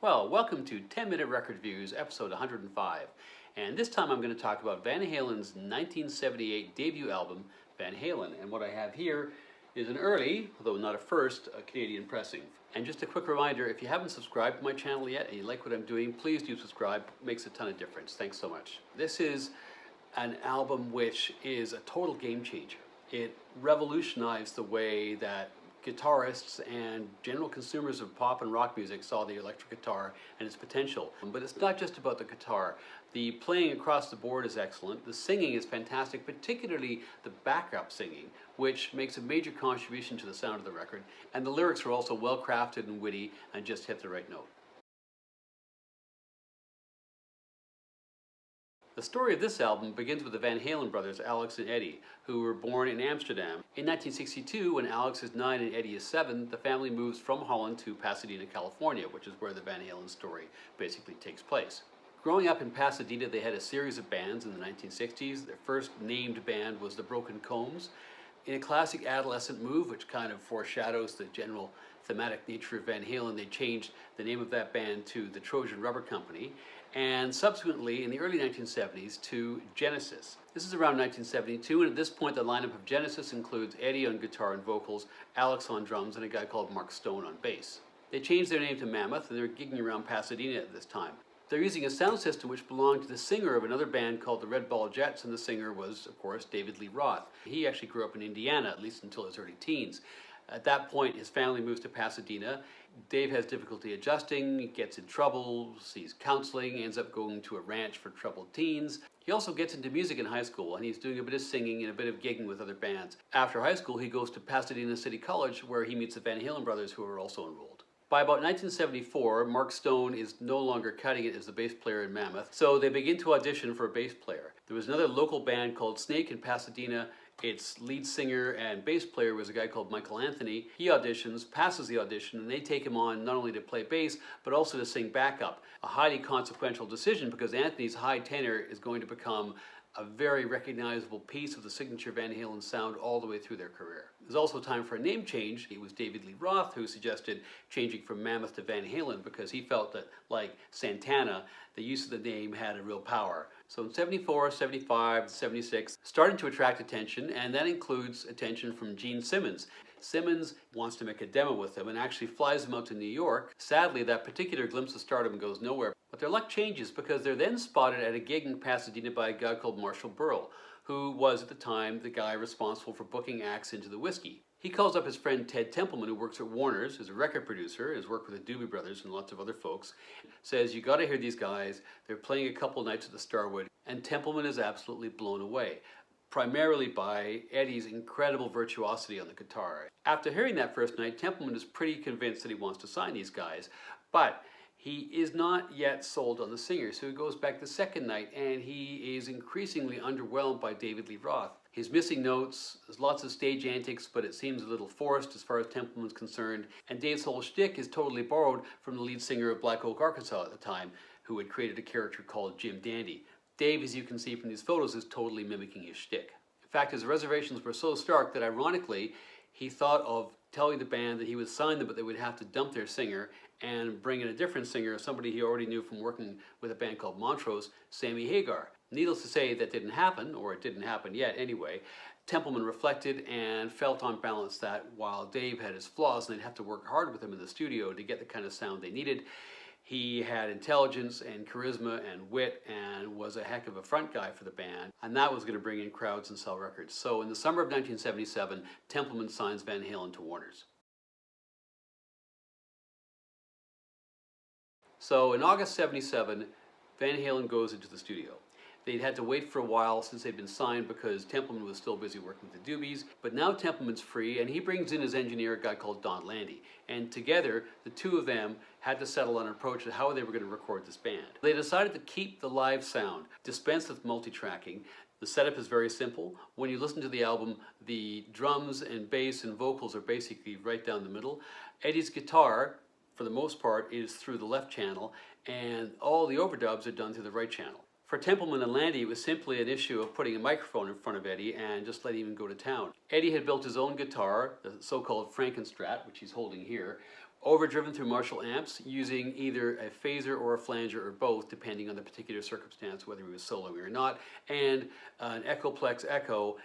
Well, welcome to 10-Minute Record Views, episode 105. And this time I'm going to talk about Van Halen's 1978 debut album, Van Halen. And what I have here is an early, although not a first, Canadian pressing. And just a quick reminder, if you haven't subscribed to my channel yet and you like what I'm doing, please do subscribe. It makes a ton of difference. Thanks so much. This is an album which is a total game changer. It revolutionized the way that guitarists and general consumers of pop and rock music saw the electric guitar and its potential. But it's not just about the guitar. The playing across the board is excellent. The singing is fantastic, particularly the backup singing, which makes a major contribution to the sound of the record. And the lyrics are also well crafted and witty and just hit the right note. The story of this album begins with the Van Halen brothers, Alex and Eddie, who were born in Amsterdam. In 1962, when Alex is 9 and Eddie is 7, the family moves from Holland to Pasadena, California, which is where the Van Halen story basically takes place. Growing up in Pasadena, they had a series of bands in the 1960s. Their first named band was the Broken Combs. In a classic adolescent move, which kind of foreshadows the general thematic nature of Van Halen, they changed the name of that band to the Trojan Rubber Company, and subsequently in the early 1970s to Genesis. This is around 1972, and at this point the lineup of Genesis includes Eddie on guitar and vocals, Alex on drums, and a guy called Mark Stone on bass. They changed their name to Mammoth, and they're gigging around Pasadena at this time. They're using a sound system which belonged to the singer of another band called the Red Ball Jets, and the singer was, of course, David Lee Roth. He actually grew up in Indiana, at least until his early teens. At that point, his family moves to Pasadena. Dave has difficulty adjusting, gets in trouble, sees counseling, ends up going to a ranch for troubled teens. He also gets into music in high school, and he's doing a bit of singing and a bit of gigging with other bands. After high school, he goes to Pasadena City College, where he meets the Van Halen brothers, who are also enrolled. By about 1974, Mark Stone is no longer cutting it as the bass player in Mammoth, so they begin to audition for a bass player. There was another local band called Snake in Pasadena. Its lead singer and bass player was a guy called Michael Anthony. He auditions, passes the audition, and they take him on not only to play bass, but also to sing backup. A highly consequential decision because Anthony's high tenor is going to become a very recognizable piece of the signature Van Halen sound all the way through their career. There's also time for a name change. It was David Lee Roth who suggested changing from Mammoth to Van Halen because he felt that, like Santana, the use of the name had a real power. So in 74, 75, 76, starting to attract attention, and that includes attention from Gene Simmons. Simmons wants to make a demo with him and actually flies him out to New York. Sadly, that particular glimpse of stardom goes nowhere. But their luck changes because they're then spotted at a gig in Pasadena by a guy called Marshall Burrell, who was at the time the guy responsible for booking acts into the whiskey. He calls up his friend Ted Templeman, who works at Warner's, is a record producer, has worked with the Doobie Brothers and lots of other folks, says, "You gotta hear these guys, they're playing a couple nights at the Starwood," and Templeman is absolutely blown away, primarily by Eddie's incredible virtuosity on the guitar. After hearing that first night, Templeman is pretty convinced that he wants to sign these guys, but he is not yet sold on the singer, so he goes back the second night and he is increasingly underwhelmed by David Lee Roth. He's missing notes, there's lots of stage antics, but it seems a little forced as far as Templeman's concerned, and Dave's whole shtick is totally borrowed from the lead singer of Black Oak, Arkansas at the time, who had created a character called Jim Dandy. Dave, as you can see from these photos, is totally mimicking his shtick. In fact, his reservations were so stark that ironically, he thought of telling the band that he would sign them, but they would have to dump their singer and bring in a different singer, somebody he already knew from working with a band called Montrose, Sammy Hagar. Needless to say, that didn't happen, or it didn't happen yet anyway. Templeman reflected and felt on balance that while Dave had his flaws and they'd have to work hard with him in the studio to get the kind of sound they needed, he had intelligence and charisma and wit and was a heck of a front guy for the band, and that was going to bring in crowds and sell records. So in the summer of 1977, Templeman signs Van Halen to Warner's. So in August 77, Van Halen goes into the studio. They'd had to wait for a while since they'd been signed because Templeman was still busy working with the Doobies, but now Templeman's free and he brings in his engineer, a guy called Don Landy. And together, the two of them had to settle on an approach to how they were going to record this band. They decided to keep the live sound, dispense with multi-tracking. The setup is very simple. When you listen to the album, the drums and bass and vocals are basically right down the middle. Eddie's guitar, for the most part, is through the left channel, and all the overdubs are done through the right channel. For Templeman and Landy, it was simply an issue of putting a microphone in front of Eddie and just letting him go to town. Eddie had built his own guitar, the so-called Frankenstrat, which he's holding here, overdriven through Marshall amps using either a phaser or a flanger or both, depending on the particular circumstance, whether he was soloing or not, and an echoplex echo,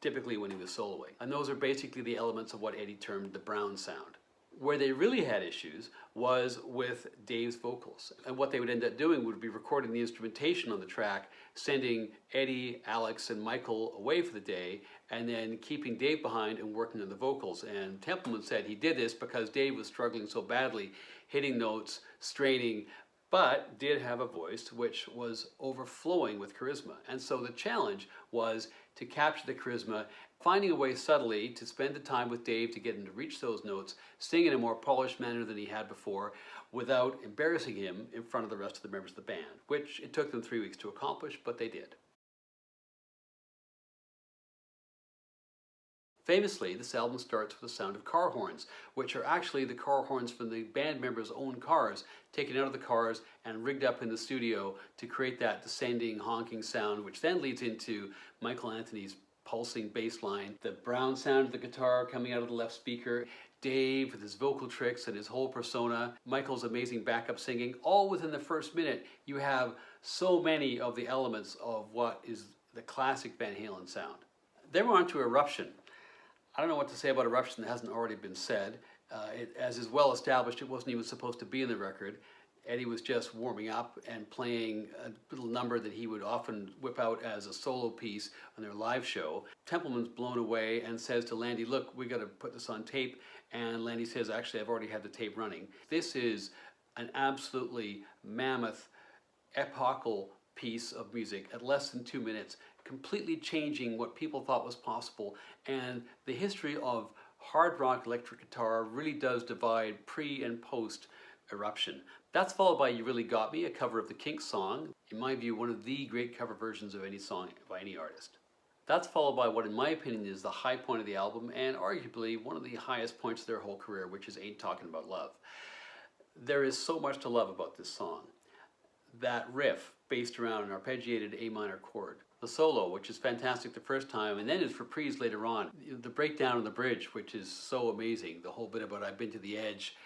typically when he was soloing. And those are basically the elements of what Eddie termed the Brown sound. Where they really had issues was with Dave's vocals. And what they would end up doing would be recording the instrumentation on the track, sending Eddie, Alex, and Michael away for the day, and then keeping Dave behind and working on the vocals. And Templeman said he did this because Dave was struggling so badly, hitting notes, straining, but did have a voice which was overflowing with charisma. And so the challenge was to capture the charisma, finding a way subtly to spend the time with Dave to get him to reach those notes, sing in a more polished manner than he had before, without embarrassing him in front of the rest of the members of the band, which it took them 3 weeks to accomplish, but they did. Famously, this album starts with the sound of car horns, which are actually the car horns from the band members' own cars, taken out of the cars and rigged up in the studio to create that descending, honking sound, which then leads into Michael Anthony's pulsing bass line, the Brown sound of the guitar coming out of the left speaker, Dave with his vocal tricks and his whole persona, Michael's amazing backup singing, all within the first minute. You have so many of the elements of what is the classic Van Halen sound. Then we're on to Eruption. I don't know what to say about Eruption that hasn't already been said. As is well established, it wasn't even supposed to be in the record. Eddie was just warming up and playing a little number that he would often whip out as a solo piece on their live show. Templeman's blown away and says to Landy, look, we got to put this on tape. And Landy says, actually, I've already had the tape running. This is an absolutely mammoth, epochal piece of music at less than 2 minutes, completely changing what people thought was possible. And the history of hard rock electric guitar really does divide pre and post Eruption. That's followed by You Really Got Me, a cover of the Kinks song. In my view, one of the great cover versions of any song by any artist. That's followed by what, in my opinion, is the high point of the album and arguably one of the highest points of their whole career, which is Ain't Talking About Love. There is so much to love about this song. That riff, based around an arpeggiated A minor chord. The solo, which is fantastic the first time, and then it's reprised later on. The breakdown on the bridge, which is so amazing. The whole bit about I've Been to the Edge.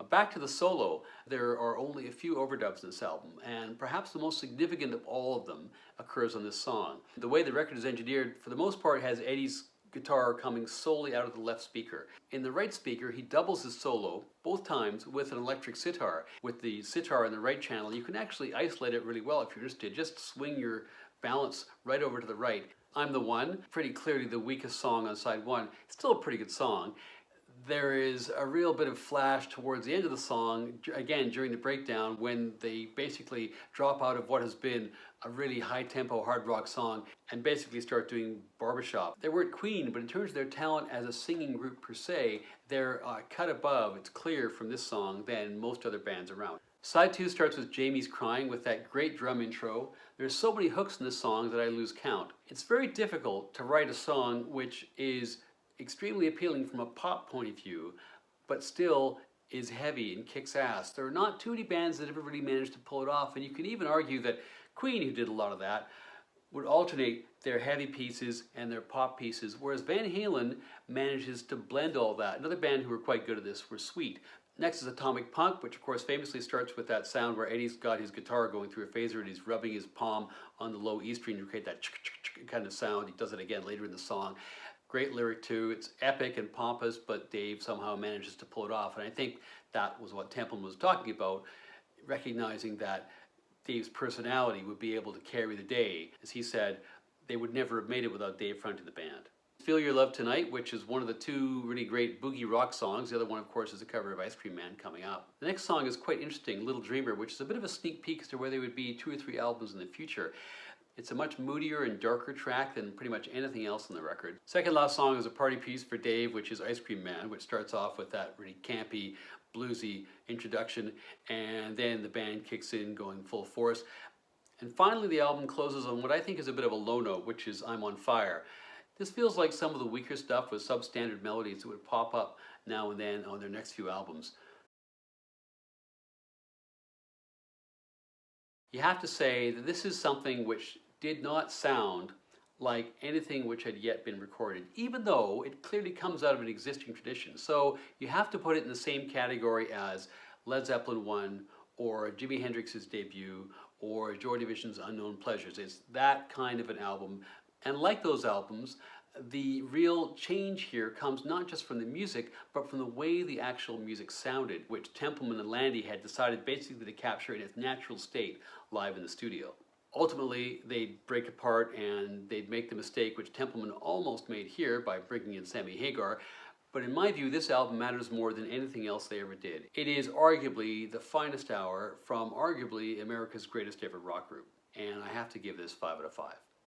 Back to the solo, there are only a few overdubs in this album, and perhaps the most significant of all of them occurs on this song. The way the record is engineered, for the most part, has Eddie's guitar coming solely out of the left speaker. In the right speaker, he doubles his solo, both times, with an electric sitar. With the sitar in the right channel, you can actually isolate it really well if you're interested. Just swing your balance right over to the right. I'm the One, pretty clearly the weakest song on side one. Still a pretty good song. There is a real bit of flash towards the end of the song, again during the breakdown, when they basically drop out of what has been a really high-tempo hard rock song and basically start doing barbershop. They weren't Queen, but in terms of their talent as a singing group per se, they're cut above, it's clear from this song, than most other bands around. Side 2 starts with Jamie's Crying with that great drum intro. There's so many hooks in this song that I lose count. It's very difficult to write a song which is extremely appealing from a pop point of view, but still is heavy and kicks ass. There are not too many bands that ever really managed to pull it off, and you can even argue that Queen, who did a lot of that, would alternate their heavy pieces and their pop pieces, whereas Van Halen manages to blend all that. Another band who were quite good at this were Sweet. Next is Atomic Punk, which of course famously starts with that sound where Eddie's got his guitar going through a phaser and he's rubbing his palm on the low E string to create that kind of sound. He does it again later in the song. Great lyric too. It's epic and pompous, but Dave somehow manages to pull it off. And I think that was what Templeman was talking about, recognizing that Dave's personality would be able to carry the day. As he said, they would never have made it without Dave fronting the band. Feel Your Love Tonight, which is one of the two really great boogie rock songs. The other one, of course, is a cover of Ice Cream Man coming up. The next song is quite interesting, Little Dreamer, which is a bit of a sneak peek as to where they would be 2 or 3 albums in the future. It's a much moodier and darker track than pretty much anything else on the record. Second last song is a party piece for Dave, which is Ice Cream Man, which starts off with that really campy, bluesy introduction, and then the band kicks in going full force. And finally, the album closes on what I think is a bit of a low note, which is I'm on Fire. This feels like some of the weaker stuff with substandard melodies that would pop up now and then on their next few albums. You have to say that this is something which did not sound like anything which had yet been recorded, even though it clearly comes out of an existing tradition. So you have to put it in the same category as Led Zeppelin 1 or Jimi Hendrix's debut or Joy Division's Unknown Pleasures. It's that kind of an album. And like those albums, the real change here comes not just from the music, but from the way the actual music sounded, which Templeman and Landy had decided basically to capture in its natural state live in the studio. Ultimately, they'd break apart and they'd make the mistake which Templeman almost made here by bringing in Sammy Hagar. But in my view, this album matters more than anything else they ever did. It is arguably the finest hour from arguably America's greatest ever rock group. And I have to give this 5 out of 5.